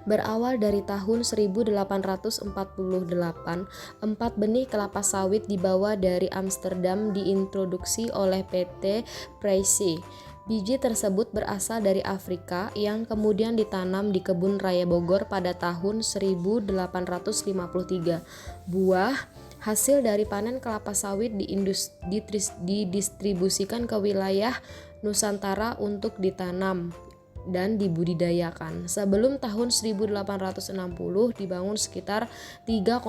Berawal dari tahun 1848, 4 benih kelapa sawit dibawa dari Amsterdam diintroduksi oleh PT Precy. Biji tersebut berasal dari Afrika yang kemudian ditanam di kebun raya Bogor pada tahun 1853. Buah hasil dari panen kelapa sawit didistribusikan ke wilayah Nusantara untuk ditanam dan dibudidayakan. Sebelum tahun 1860 dibangun sekitar 3,4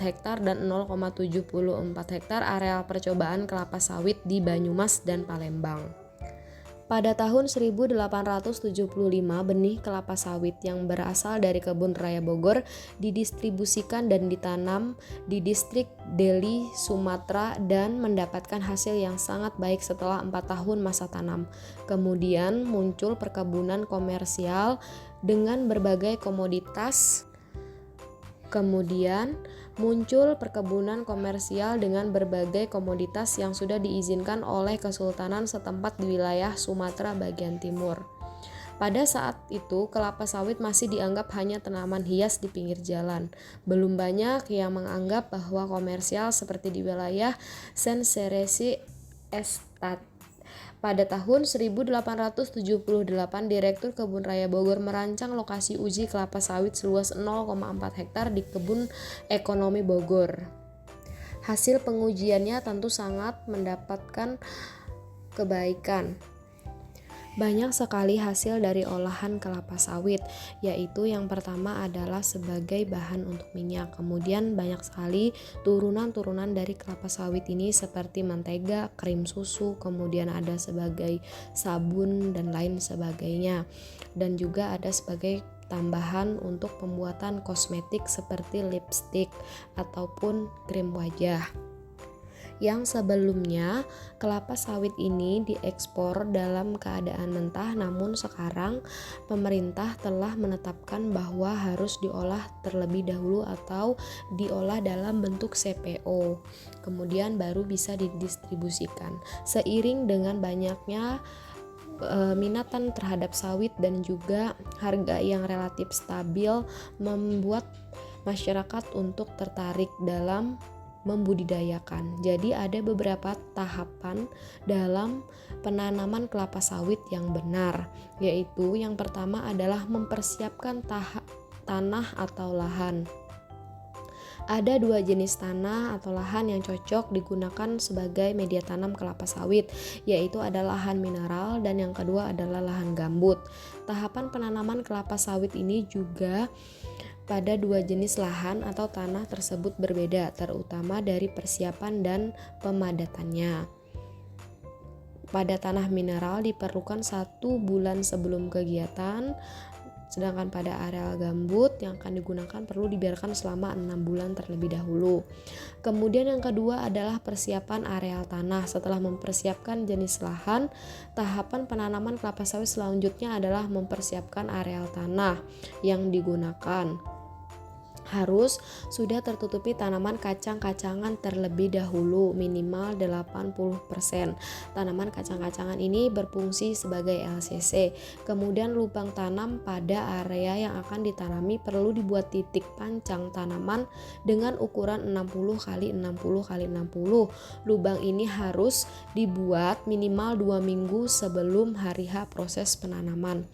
hektar dan 0,74 hektar areal percobaan kelapa sawit di Banyumas dan Palembang. Pada tahun 1875, benih kelapa sawit yang berasal dari kebun raya Bogor didistribusikan dan ditanam di distrik Deli, Sumatera dan mendapatkan hasil yang sangat baik setelah 4 tahun masa tanam. Kemudian muncul perkebunan komersial dengan berbagai komoditas. Yang sudah diizinkan oleh Kesultanan setempat di wilayah Sumatera bagian timur. Pada saat itu, kelapa sawit masih dianggap hanya tanaman hias di pinggir jalan. Belum banyak yang menganggap bahwa komersial seperti di wilayah Sanseversi Estate. Pada tahun 1878, Direktur Kebun Raya Bogor merancang lokasi uji kelapa sawit seluas 0,4 hektar di Kebun Ekonomi Bogor. Hasil pengujiannya tentu sangat mendapatkan kebaikan. Banyak sekali hasil dari olahan kelapa sawit, yaitu yang pertama adalah sebagai bahan untuk minyak. Kemudian banyak sekali turunan-turunan dari kelapa sawit ini seperti mentega, krim susu, kemudian ada sebagai sabun dan lain sebagainya. Dan juga ada sebagai tambahan untuk pembuatan kosmetik seperti lipstik ataupun krim wajah. Yang sebelumnya kelapa sawit ini diekspor dalam keadaan mentah, namun sekarang pemerintah telah menetapkan bahwa harus diolah terlebih dahulu atau diolah dalam bentuk CPO, kemudian baru bisa didistribusikan. Seiring dengan banyaknya minatan terhadap sawit dan juga harga yang relatif stabil membuat masyarakat untuk tertarik dalam membudidayakan. Jadi ada beberapa tahapan dalam penanaman kelapa sawit yang benar, yaitu yang pertama adalah mempersiapkan tanah atau lahan. Ada 2 jenis tanah atau lahan yang cocok digunakan sebagai media tanam kelapa sawit, yaitu ada lahan mineral dan yang kedua adalah lahan gambut. Tahapan penanaman kelapa sawit ini juga pada 2 jenis lahan atau tanah tersebut berbeda, terutama dari persiapan dan pemadatannya. Pada tanah mineral diperlukan 1 bulan sebelum kegiatan, sedangkan pada areal gambut yang akan digunakan perlu dibiarkan selama 6 bulan terlebih dahulu. Kemudian yang kedua adalah persiapan areal tanah. Setelah mempersiapkan jenis lahan, tahapan penanaman kelapa sawit selanjutnya adalah mempersiapkan areal tanah yang digunakan. Harus sudah tertutupi tanaman kacang-kacangan terlebih dahulu minimal 80%. Tanaman kacang-kacangan ini berfungsi sebagai LCC. Kemudian lubang tanam pada area yang akan ditanami perlu dibuat titik pancang tanaman dengan ukuran 60 x 60 x 60. Lubang ini harus dibuat minimal 2 minggu sebelum hari H proses penanaman.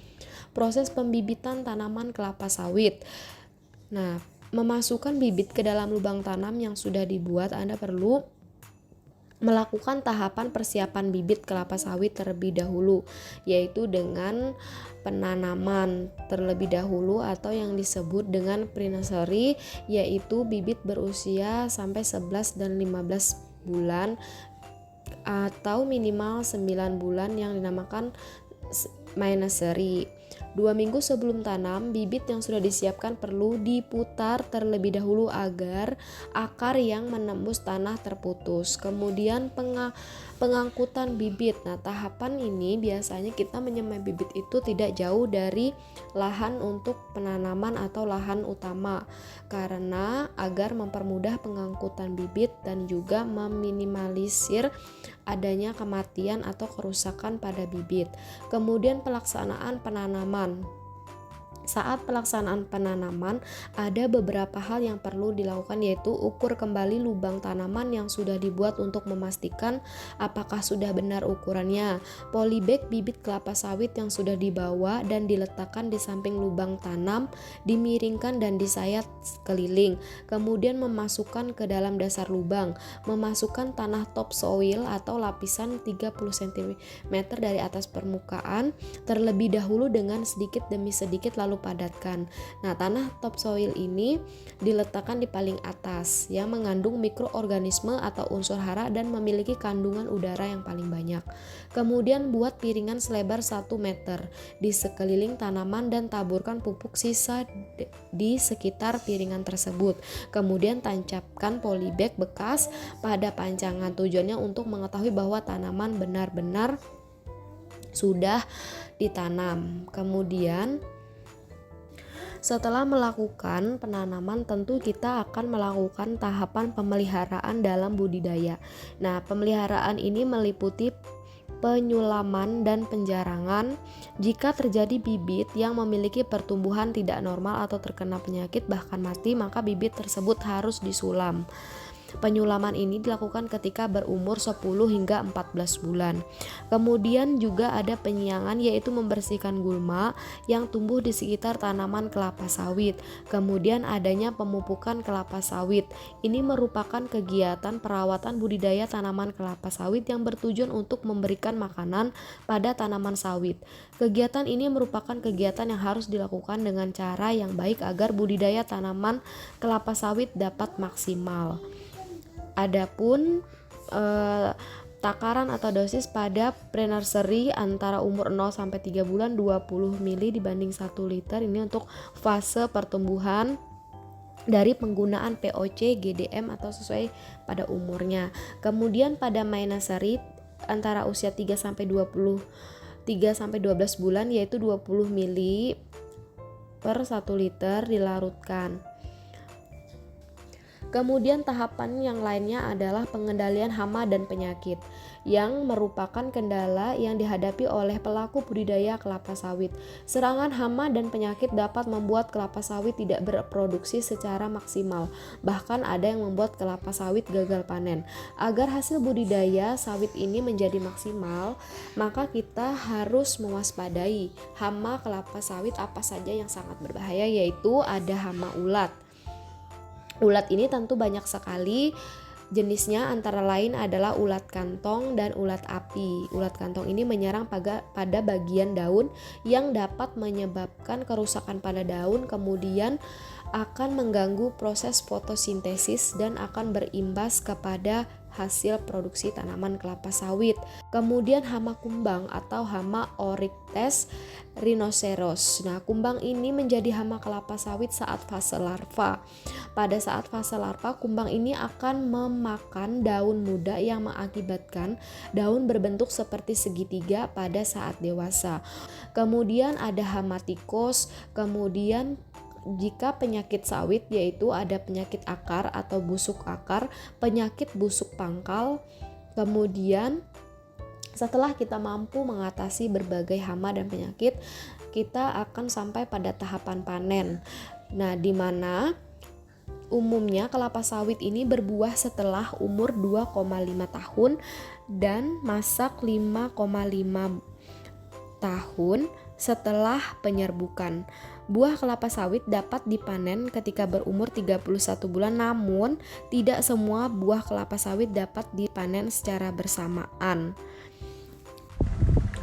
Proses pembibitan tanaman kelapa sawit. Nah, memasukkan bibit ke dalam lubang tanam yang sudah dibuat, Anda perlu melakukan tahapan persiapan bibit kelapa sawit terlebih dahulu, yaitu dengan penanaman terlebih dahulu atau yang disebut dengan pre-nursery, yaitu bibit berusia sampai 11 dan 15 bulan atau minimal 9 bulan yang dinamakan my-nursery. 2 minggu sebelum tanam, bibit yang sudah disiapkan perlu diputar terlebih dahulu agar akar yang menembus tanah terputus. Kemudian pengangkutan bibit. Nah, tahapan ini biasanya kita menyemai bibit itu tidak jauh dari lahan untuk penanaman atau lahan utama, karena agar mempermudah pengangkutan bibit dan juga meminimalisir adanya kematian atau kerusakan pada bibit. Kemudian pelaksanaan penanaman. Saat pelaksanaan penanaman, ada beberapa hal yang perlu dilakukan, yaitu ukur kembali lubang tanaman yang sudah dibuat untuk memastikan apakah sudah benar ukurannya. Polybag bibit kelapa sawit yang sudah dibawa dan diletakkan di samping lubang tanam, dimiringkan dan disayat keliling. Kemudian memasukkan ke dalam dasar lubang, memasukkan tanah topsoil atau lapisan 30 cm dari atas permukaan terlebih dahulu dengan sedikit demi sedikit lalu padatkan. Nah, tanah topsoil ini diletakkan di paling atas yang mengandung mikroorganisme atau unsur hara dan memiliki kandungan udara yang paling banyak. Kemudian buat piringan selebar 1 meter di sekeliling tanaman dan taburkan pupuk sisa di sekitar piringan tersebut. Kemudian tancapkan polybag bekas pada pancangan. Tujuannya untuk mengetahui bahwa tanaman benar-benar sudah ditanam. Kemudian setelah melakukan penanaman, tentu kita akan melakukan tahapan pemeliharaan dalam budidaya. Nah, pemeliharaan ini meliputi penyulaman dan penjarangan. Jika terjadi bibit yang memiliki pertumbuhan tidak normal atau terkena penyakit bahkan mati, maka bibit tersebut harus disulam. Penyulaman ini dilakukan ketika berumur 10 hingga 14 bulan. Kemudian juga ada penyiangan, yaitu membersihkan gulma yang tumbuh di sekitar tanaman kelapa sawit. Kemudian adanya pemupukan kelapa sawit. Ini merupakan kegiatan perawatan budidaya tanaman kelapa sawit yang bertujuan untuk memberikan makanan pada tanaman sawit. Kegiatan ini merupakan kegiatan yang harus dilakukan dengan cara yang baik agar budidaya tanaman kelapa sawit dapat maksimal. Adapun takaran atau dosis pada pre-nursery antara umur 0 sampai 3 bulan 20 ml dibanding 1 liter, ini untuk fase pertumbuhan dari penggunaan POC, GDM atau sesuai pada umurnya. Kemudian pada my-nursery antara usia 3 sampai 12 bulan yaitu 20 ml per 1 liter dilarutkan. Kemudian tahapan yang lainnya adalah pengendalian hama dan penyakit, yang merupakan kendala yang dihadapi oleh pelaku budidaya kelapa sawit. Serangan hama dan penyakit dapat membuat kelapa sawit tidak berproduksi secara maksimal, bahkan ada yang membuat kelapa sawit gagal panen. Agar hasil budidaya sawit ini menjadi maksimal, maka kita harus mewaspadai hama kelapa sawit apa saja yang sangat berbahaya, yaitu ada hama ulat. Ulat ini tentu banyak sekali jenisnya, antara lain adalah ulat kantong dan ulat api. Ulat kantong ini menyerang pada bagian daun yang dapat menyebabkan kerusakan pada daun, kemudian akan mengganggu proses fotosintesis dan akan berimbas kepada hasil produksi tanaman kelapa sawit. Kemudian hama kumbang atau hama Oryctes rhinoceros. Nah, kumbang ini menjadi hama kelapa sawit saat fase larva. Pada saat fase larva, kumbang ini akan memakan daun muda yang mengakibatkan daun berbentuk seperti segitiga pada saat dewasa. Kemudian ada hama tikos, kemudian jika penyakit sawit yaitu ada penyakit akar atau busuk akar, penyakit busuk pangkal. Kemudian setelah kita mampu mengatasi berbagai hama dan penyakit, kita akan sampai pada tahapan panen. Nah, di mana umumnya kelapa sawit ini berbuah setelah umur 2,5 tahun dan masak 5,5 tahun setelah penyerbukan. Buah kelapa sawit dapat dipanen ketika berumur 31 bulan, namun tidak semua buah kelapa sawit dapat dipanen secara bersamaan.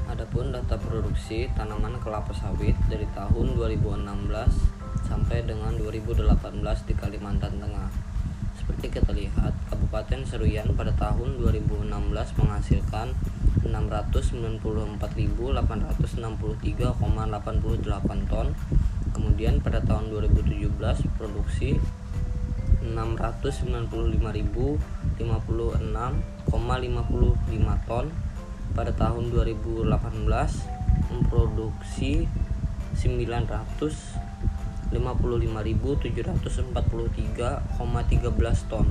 Adapun data produksi tanaman kelapa sawit dari tahun 2016 sampai dengan 2018 di Kalimantan Tengah. Seperti kita lihat, Kabupaten Seruyan pada tahun 2016 menghasilkan 694.863,88 ton. Kemudian pada tahun 2017 produksi 695.056,55 ton. Pada tahun 2018 memproduksi 955.743,13 ton.